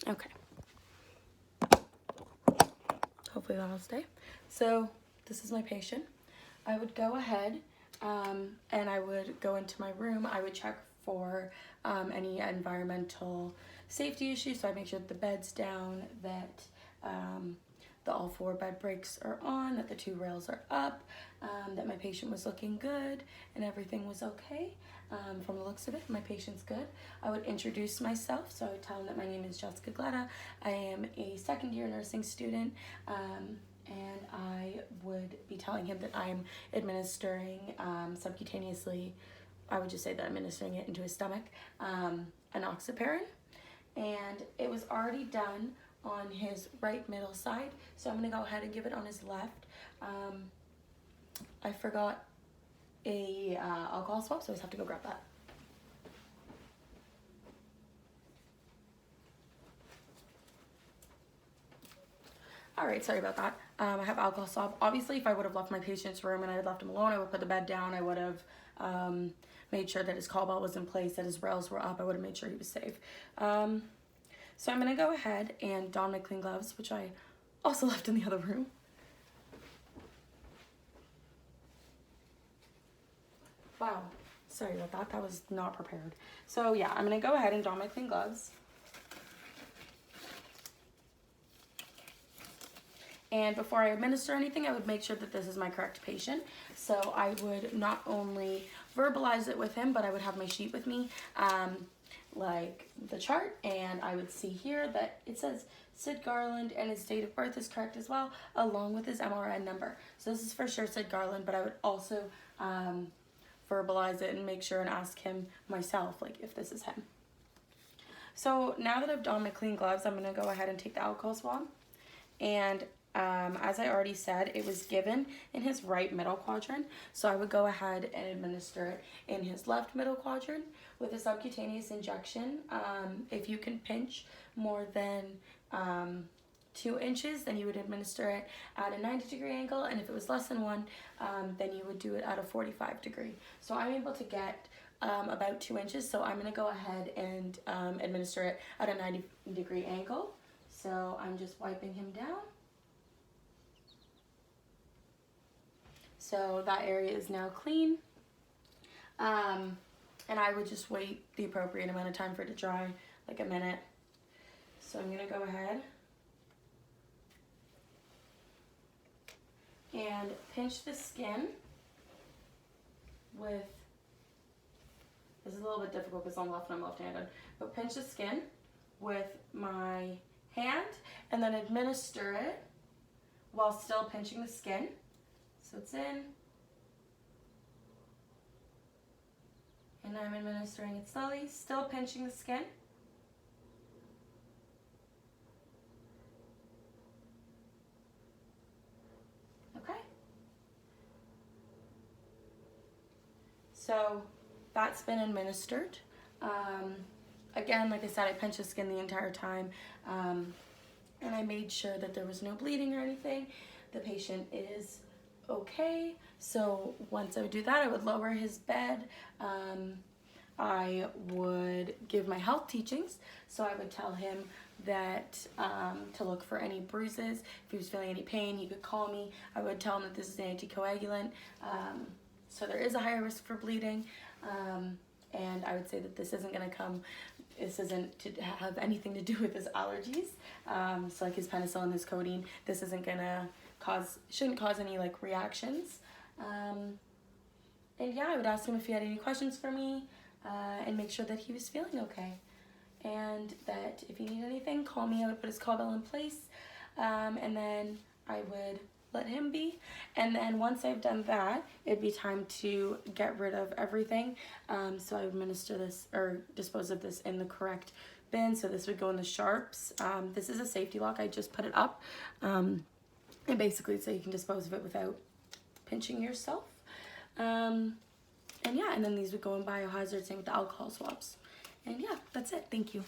Okay. Hopefully that'll stay. So this is my patient. I would go ahead and I would go into my room. I would check for any environmental safety issues. So I make sure that the bed's down, that the all 4 bed breaks are on, that the 2 rails are up, that my patient was looking good and everything was okay. From the looks of it, my patient's good. I would introduce myself, so I would tell him that my name is Jessica Gletta. I am a second-year nursing student, and I would be telling him that I'm administering subcutaneously, I would just say that I'm administering it into his stomach, enoxaparin, and it was already done on his right middle side, so I'm going to go ahead and give it on his left. I forgot a alcohol swab, so I just have to go grab that. All right, sorry about that. I have alcohol swab. Obviously, if I would have left my patient's room and I had left him alone, I would put the bed down. I would have made sure that his call bell was in place, that his rails were up. I would have made sure he was safe. So I'm gonna go ahead and don my clean gloves, which I also left in the other room. Wow, sorry about that. That was not prepared. So yeah, I'm gonna go ahead and don my clean gloves. And before I administer anything, I would make sure that this is my correct patient. So I would not only verbalize it with him, but I would have my sheet with me, like the chart, and I would see here that it says Sid Garland and his date of birth is correct as well, along with his MRN number. So this is for sure Sid Garland, but I would also verbalize it and make sure and ask him myself, like, if this is him. So now that I've donned my clean gloves, I'm gonna go ahead and take the alcohol swab. And as I already said, it was given in his right middle quadrant. So I would go ahead and administer it in his left middle quadrant with a subcutaneous injection. If you can pinch more than 2 inches, then you would administer it at a 90-degree angle. And if it was less than 1, then you would do it at a 45-degree. So I'm able to get about 2 inches. So I'm gonna go ahead and administer it at a 90-degree angle. So I'm just wiping him down. So that area is now clean. And I would just wait the appropriate amount of time for it to dry, like a minute. So I'm gonna go ahead and pinch the skin with, this is a little bit difficult because I'm left and I'm left-handed, but pinch the skin with my hand and then administer it while still pinching the skin. So it's in, and I'm administering it slowly, still pinching the skin. Okay. So that's been administered. Again, like I said, I pinched the skin the entire time, and I made sure that there was no bleeding or anything. The patient is okay. So once I would do that, I would lower his bed. I would give my health teachings. So I would tell him that to look for any bruises. If he was feeling any pain, he could call me. I would tell him that this is an anticoagulant. So there is a higher risk for bleeding. And I would say that this isn't to have anything to do with his allergies. So like his penicillin, his codeine, this isn't gonna shouldn't cause any like reactions. And yeah, I would ask him if he had any questions for me, and make sure that he was feeling okay. And that if he needed anything, call me. I would put his call bell in place, and then I would let him be. And then once I've done that, it'd be time to get rid of everything. So I would administer this or dispose of this in the correct bin. So this would go in the sharps. This is a safety lock. I just put it up. And basically so you can dispose of it without pinching yourself. And yeah, and then these would go in biohazard, same with the alcohol swabs. And yeah, that's it. Thank you.